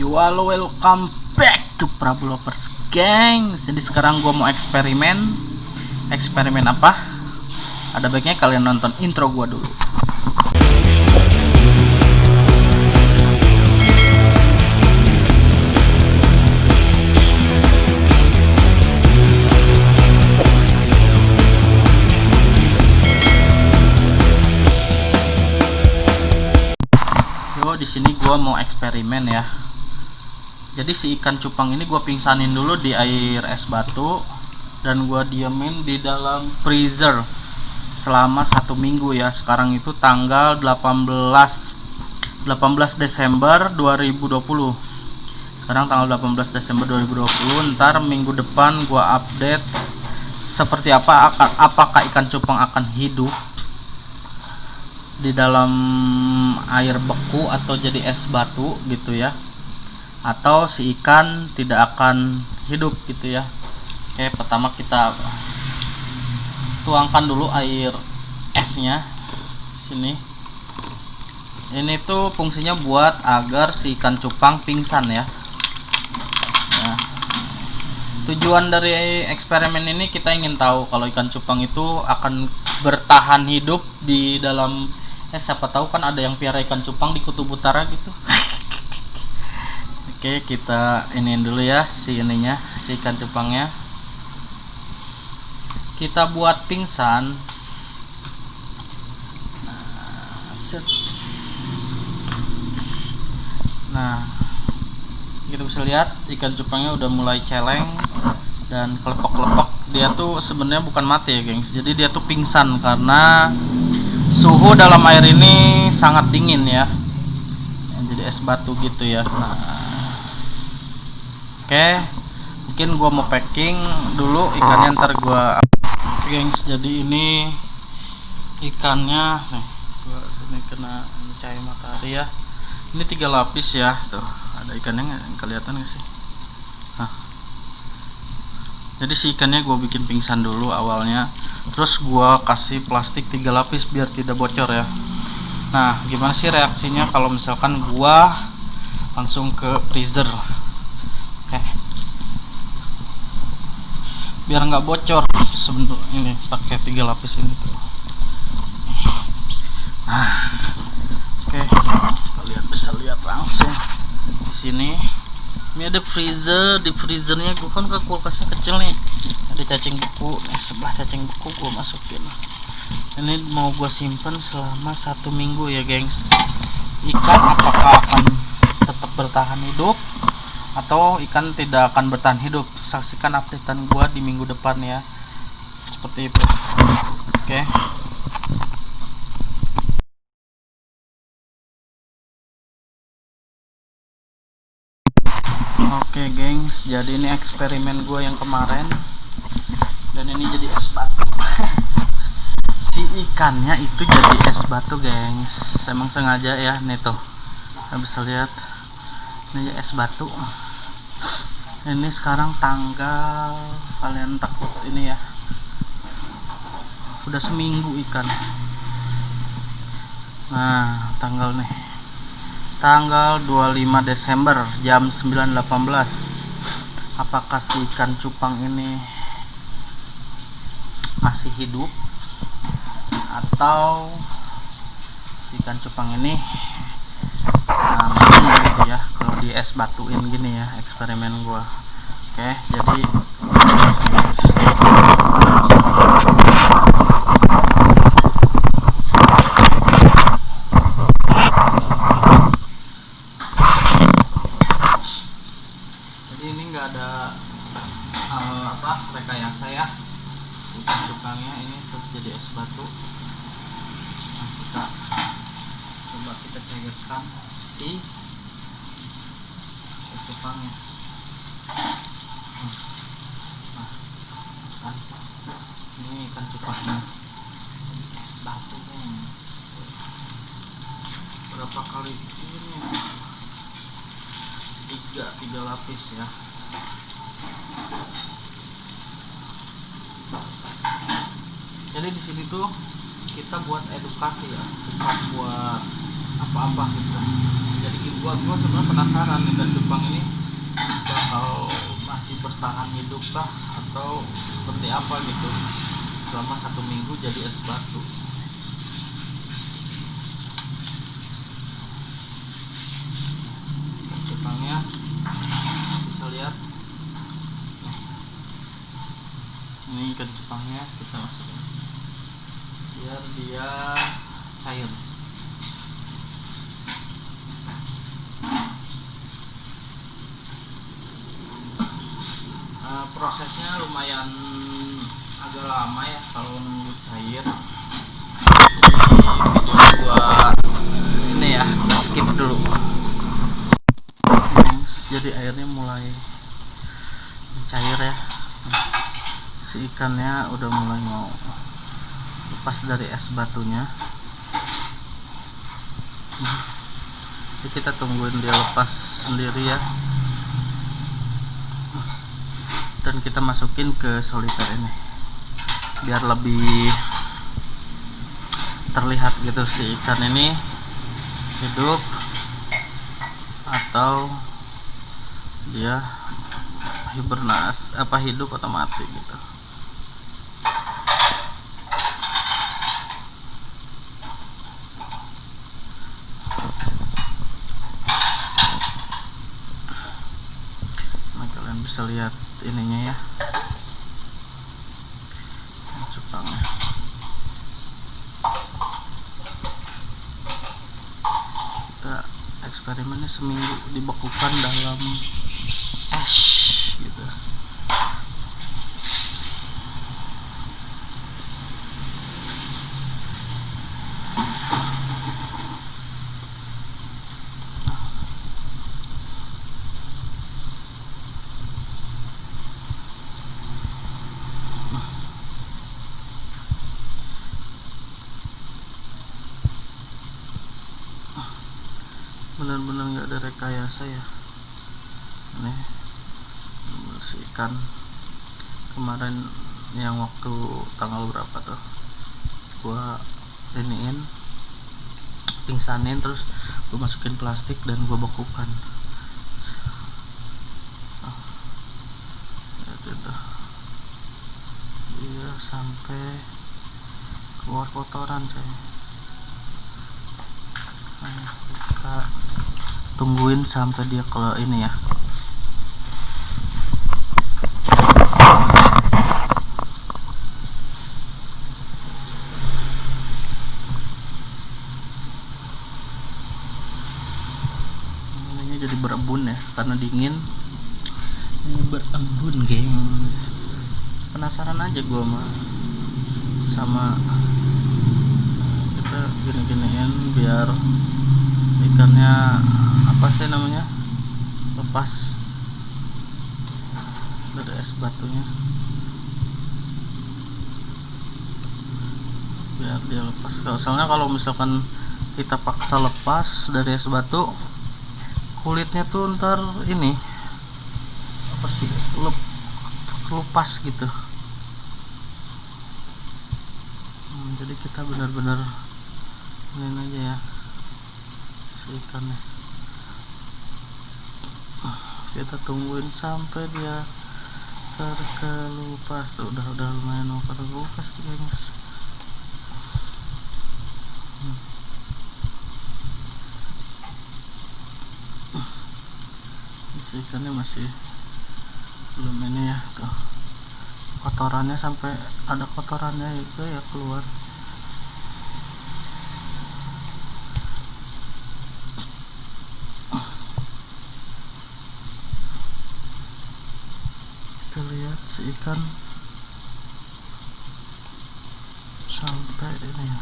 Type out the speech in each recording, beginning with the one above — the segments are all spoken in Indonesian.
Yo, halo, welcome back to Prabulovers Gang. Jadi sekarang gue mau eksperimen. Eksperimen apa? Ada baiknya kalian nonton intro gue dulu. Yo, di sini gue mau eksperimen ya. Jadi si ikan cupang ini gue pingsanin dulu di air es batu dan gue diamin di dalam freezer selama 1 minggu ya. Sekarang itu tanggal 18 Desember 2020. Sekarang tanggal 18 Desember 2020. Ntar minggu depan gue update seperti apa, apakah ikan cupang akan hidup di dalam air beku atau jadi es batu gitu ya, atau si ikan tidak akan hidup gitu ya. Oke, pertama kita tuangkan dulu air esnya sini. Ini tuh fungsinya buat agar si ikan cupang pingsan ya. Nah, tujuan dari eksperimen ini kita ingin tahu kalau ikan cupang itu akan bertahan hidup di dalam siapa tahu kan ada yang piara ikan cupang di kutub utara gitu. Oke, kita iniin dulu ya si ininya, si ikan cupangnya. Kita buat pingsan. Nah, kita bisa lihat ikan cupangnya udah mulai celeng dan kelepok-kelepok. Dia tuh sebenarnya bukan mati ya, gengs. Jadi dia tuh pingsan karena suhu dalam air ini sangat dingin ya. Jadi es batu gitu ya. Nah, oke, mungkin gua mau packing dulu ikannya, ntar gua gengs. Jadi ini ikannya nih, gua sini kena cahaya matahari ya. Ini 3 lapis ya, tuh ada ikannya nggak kelihatan nggak sih? Nah, jadi si ikannya gua bikin pingsan dulu awalnya, terus gua kasih plastik 3 lapis biar tidak bocor ya. Nah, gimana sih reaksinya kalau misalkan gua langsung ke freezer? Oke, biar nggak bocor sebentar ini pakai 3 lapis ini tuh. Nah, oke, kalian bisa lihat langsung di sini. Ini ada freezer, di freezernya gue kan ke kulkasnya kecil nih. Ada cacing beku, sebelah cacing beku gue masukin. Ini mau gue simpen selama 1 minggu ya, gengs. Ikan apakah akan tetap bertahan hidup atau ikan tidak akan bertahan hidup? Saksikan updatean gua di minggu depan ya, seperti itu. Oke. Oke, gengs, jadi ini eksperimen gua yang kemarin dan ini jadi es batu. Si ikannya itu jadi es batu, gengs. Emang sengaja ya, nih tuh kalian bisa lihat ini es batu. Ini sekarang tanggal, kalian takut ini ya, udah seminggu ikan. Nah, tanggal 25 Desember jam 9.18. Apakah si ikan cupang ini masih hidup atau si ikan cupang ini mati gitu ya kalau di es batuin gini ya, eksperimen gua. Oke, jadi ini enggak ada rekayasa ya. Ikan cupangnya ini tetap jadi es batu. Nah, kita coba cairkan si cupangnya. Nah, kan ini ikan cupangnya es batu, guys. Berapa kali ini? 3 lapis ya. Jadi di sini tuh kita buat edukasi ya, bukan buat apa-apa gitu. Jadi gua sebenarnya penasaran ikan cupang ini bakal masih bertahan hidup kah atau seperti apa gitu selama 1 minggu jadi es batu. Ikan cupangnya bisa lihat nih. Ini ikan cupangnya kita masukin sini biar dia cair. Prosesnya lumayan agak lama ya kalau nunggu cair. Jadi video gua ini ya skip dulu. Jadi airnya mulai cair ya. Si ikannya udah mulai mau lepas dari es batunya. Jadi kita tungguin dia lepas sendiri ya. Dan kita masukin ke soliter ini biar lebih terlihat gitu si ikan ini hidup atau dia hibernasi, apa hidup atau mati gitu. Nah, kalian bisa lihat ininya ya, cupangnya. Kita eksperimennya seminggu dibekukan dalam es gitu. Benar-benar nggak ada rekayasa ya. Nih si ikan kemarin yang waktu tanggal berapa tuh gua iniin pingsanin, terus gua masukin plastik dan gua bekukan. Itu dia sampai keluar kotoran coy. Nah, kita tungguin sampai dia kalau ini ya. Ini jadi berembun ya karena dingin. Ini berembun gengs. Penasaran aja gua sama kita gini-giniin biar ikannya apa sih namanya lepas dari es batunya, biar dia lepas. Soalnya kalau misalkan kita paksa lepas dari es batu, kulitnya tuh ntar ini apa sih lepas gitu. Jadi kita benar-benar ini aja ya si ikannya. Kita tungguin sampai dia terkelupas tuh. Udah lumayan mau terkelupas tuh guys. Si ikannya masih belum ini ya tuh, kotorannya sampai ada kotorannya itu ya keluar. Kita lihat si ikan sampai ini ya.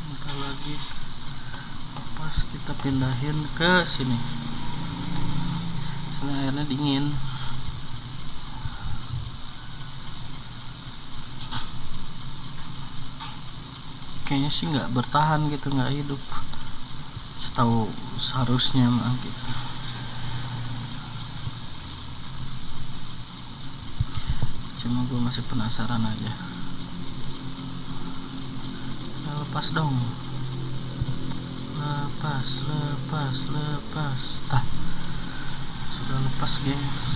Bentar lagi pas kita pindahin ke sini. Sini airnya dingin. kayaknya sih nggak bertahan gitu, nggak hidup setahu seharusnya mah gitu. Cuma gue masih penasaran aja. Nah, lepas dong, lepas tah, sudah lepas gengs.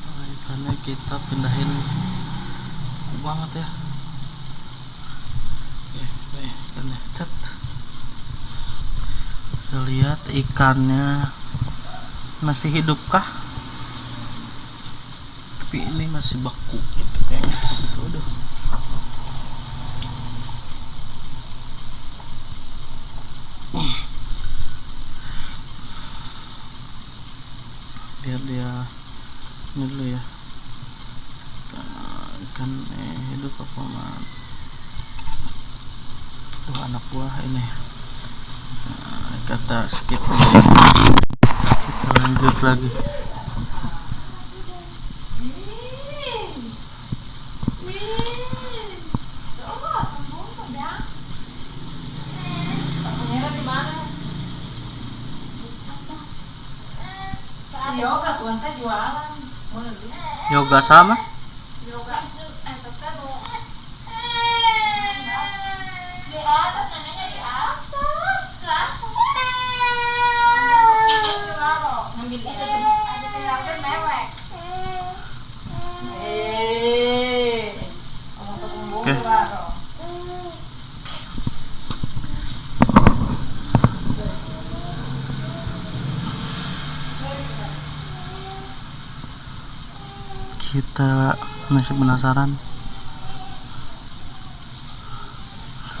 Nah, ikannya kita pindahin banget ya. Oke, ikannya cet. Kita lihat ikannya masih hidupkah, tapi ini masih baku gitu guys. Waduh, biar dia ini dulu ya, ikan hidup apa mati. Tuh anak buah ini. Nah, kata skip, kita lanjut lagi. Yoga suanta jualan. Yoga sama? Yoga itu di atas, neneknya di atas, ke atas. Ngambil itu tuh, ada penyalur mewek. Ngomong sepuluh baru. Kita masih penasaran.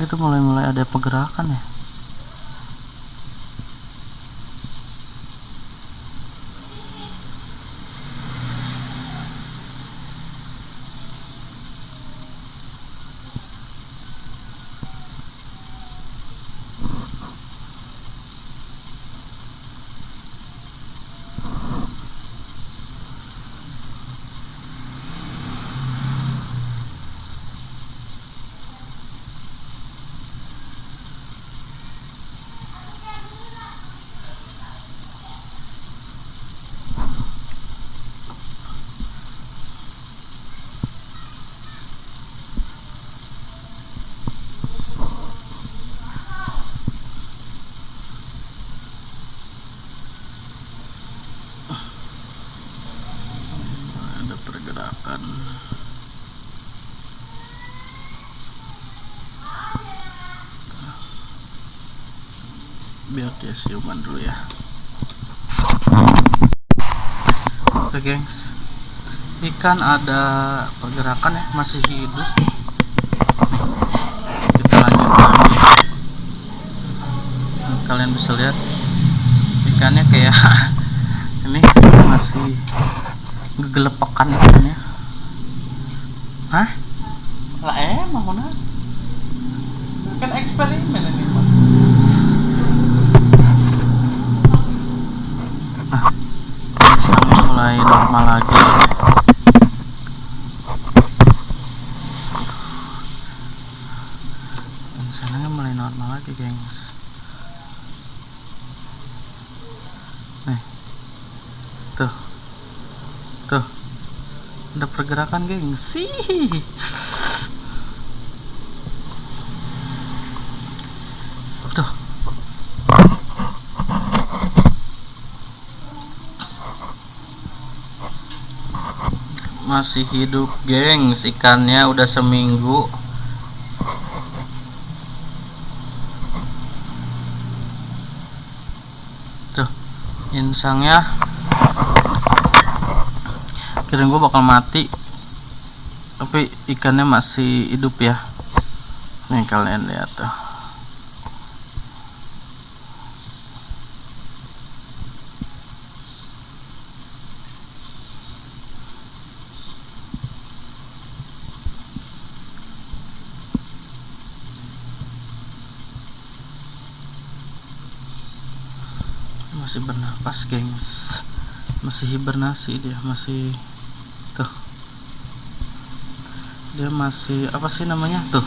Itu mulai ada pergerakan ya. Ada pergerakan. Biar dia siuman dulu ya. Oke gengs, ikan ada pergerakan ya, masih hidup. Kita lanjut lagi. Kalian bisa lihat ikannya kayak ini masih ngegelepekan ikannya. Hah? Lah emang mana? Kan eksperimen ini Pak. Nah, misalnya mulai normal lagi. Misalnya mulai normal lagi gengs. Nih, tuh, ada pergerakan gengs. Tuh, masih hidup gengs, ikannya udah seminggu. Tuh, insangnya kirain gue bakal mati, tapi ikannya masih hidup ya. Nih kalian lihat tuh. Masih bernapas gengs, masih hibernasi dia, masih tuh dia masih apa sih namanya tuh,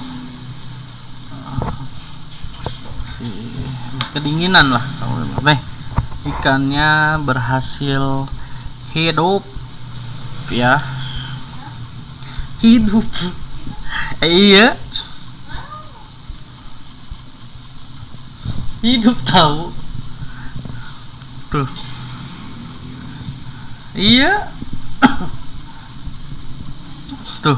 masih kedinginan lah. Nih ikannya berhasil hidup ya, hidup. Iya, hidup tahu tuh. Iya. Tuh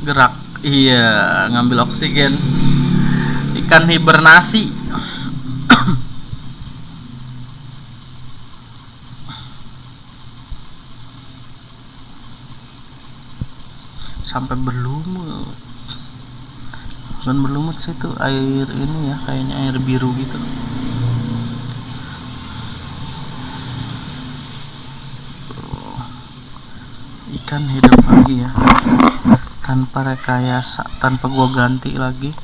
gerak, iya, ngambil oksigen, ikan hibernasi. Sampai berlumut, bukan berlumut sih, itu air ini ya, kayaknya air biru gitu. Ikan hidup lagi ya, tanpa rekayasa, tanpa gua ganti lagi.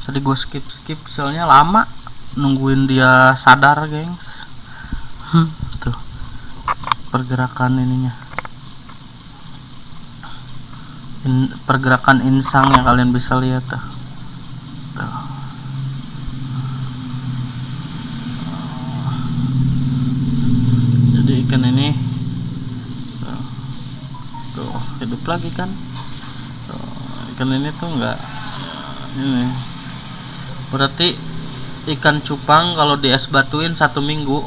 Tadi gua skip soalnya lama nungguin dia sadar, gengs. Tuh pergerakan ininya, pergerakan insang yang kalian bisa lihat tuh. Jadi ikan ini tuh hidup lagi kan. Tuh, ikan ini tuh enggak ini, berarti ikan cupang kalau di es batuin 1 minggu,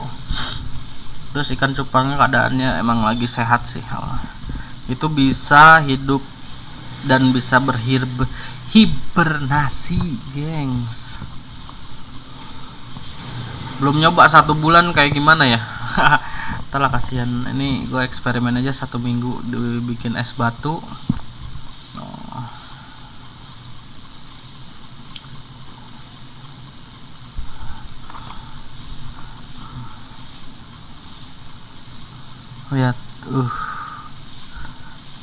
terus ikan cupangnya keadaannya emang lagi sehat sih, itu bisa hidup dan bisa hibernasi, gengs. Belum nyoba 1 bulan kayak gimana ya. Entahlah, kasihan. Ini gue eksperimen aja 1 minggu dibikin es batu. Lihat,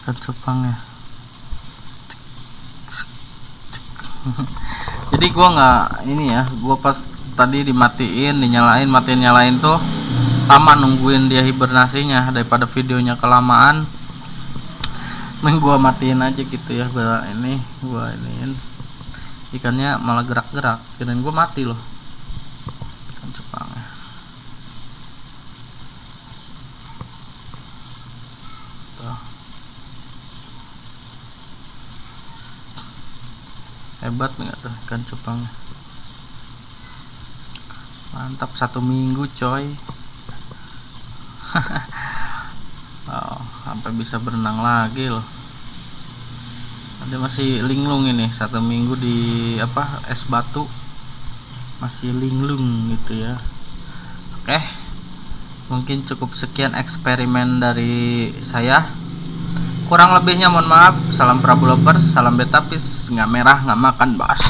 ikan cupangnya. Jadi gua nggak ini ya, gua pas tadi dimatiin, dinyalain, matiin nyalain tuh lama nungguin dia hibernasinya, daripada videonya kelamaan. Mending gua matiin aja gitu ya. Gua iniin ikannya malah gerak-gerak, kirain gua mati loh ikan cupangnya. Tuh. Hebat nggak tuh ikan cupangnya, mantap. 1 minggu coy. Oh, sampai bisa berenang lagi loh. Ada masih linglung ini, 1 minggu di apa, es batu masih linglung gitu ya. Oke, mungkin cukup sekian eksperimen dari saya. Kurang lebihnya mohon maaf. Salam Prabu Lovers, salam Betapis, nggak merah nggak makan bas.